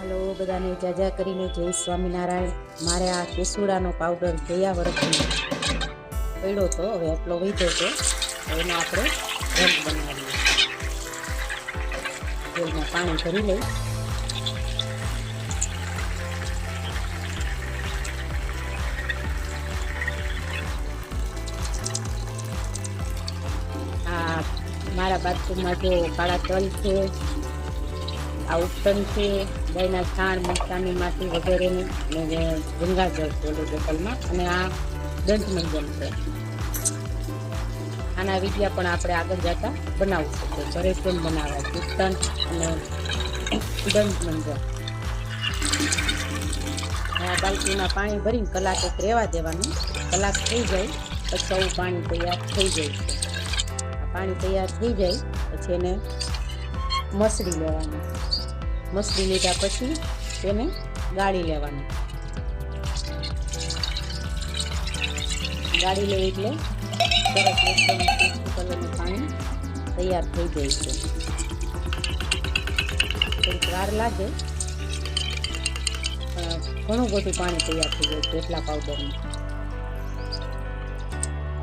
હાલો બધાને જાજા કરીને જય સ્વામિનારાયણ। મારે આ કેસુડાનો પાવડર ગયા વર્ષનો પડ્યો હતો, હવે એટલો વધ્યો હતો, એનો આપણે રંગ બનાવીએ। તેલમાં પાણી ભરી લઈ, આ મારા બાથરૂમમાં જો કાળા તલ છે, આ ઉપટન છે, ગાયના છાણ, મરચાંની માટી વગેરેની, અને ગંગાજળ છે ઓલી બોટલમાં, અને આ દંતમંજન છે। આના વિડિયા પણ આપણે આગળ જતા બનાવી શકીએ, ઘરે કેમ બનાવાય ઉપટન અને દંતમંજન। આ બાલ્ટીમાં પાણી ભરીને કલાક એક રહેવા દેવાનું, કલાક થઈ જાય પછી પાણી તૈયાર થઈ જાય છે। આ પાણી તૈયાર થઈ જાય પછી એને મસળી લેવાનું, મસળી લીધા પછી તેને ગાળી લેવાનું, ગાળી લઈ એટલે સરસ એકદમ કલરનું પાણી તૈયાર થઈ જાય છે। થોડીક વાર લાગે, ઘણું બધું પાણી તૈયાર થઈ જાય છે એટલા પાવડરમાં।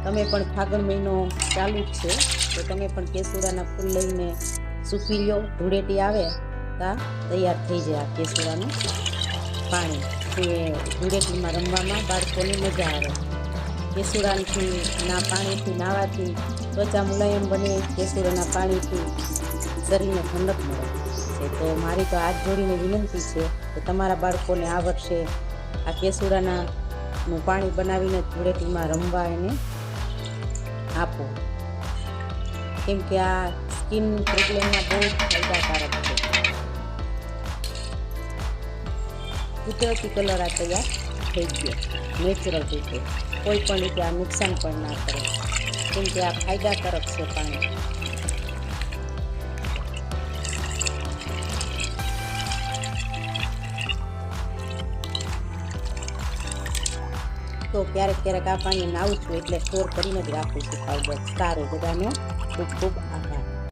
તમે પણ ફાગણ મહિનો ચાલુ જ છે તો તમે પણ કેસુડાના ફૂલ લઈને સૂકવી લો, ધૂળેટી આવે તા તૈયાર થઈ જાય આ કેસુડાનું પાણી। તે ધૂળેટીમાં રમવામાં બાળકોની મજા આવે। કેસુડાથી ના પાણીથી નાહવાથી ત્વચા મુલાયમ બને, કેસુડાના પાણીથી શરીરને ઠંડક મળે છે। તો મારી તો હાથ જોડીને વિનંતી છે કે તમારા બાળકોને આ વર્ષે આ કેસુડાનું પાણી બનાવીને ધૂળેટીમાં રમવા એને આપો, કેમ કે આ સ્કિન પ્રોબ્લેમમાં બહુ ફાયદાકારક છે। કુદરતી કલર આ તૈયાર થઈ ગયો, નેચરલ રીતે, કોઈ પણ રીતે આ નુકસાન પણ ના કરે, કેમ કે આ ફાયદાકારક છે પાણી। તો ક્યારેક ક્યારેક આ પાણી નાવું છું એટલે સ્ટોર કરીને જ રાખું છું પાવડર। સારું, બધાનો ખૂબ ખૂબ આભાર।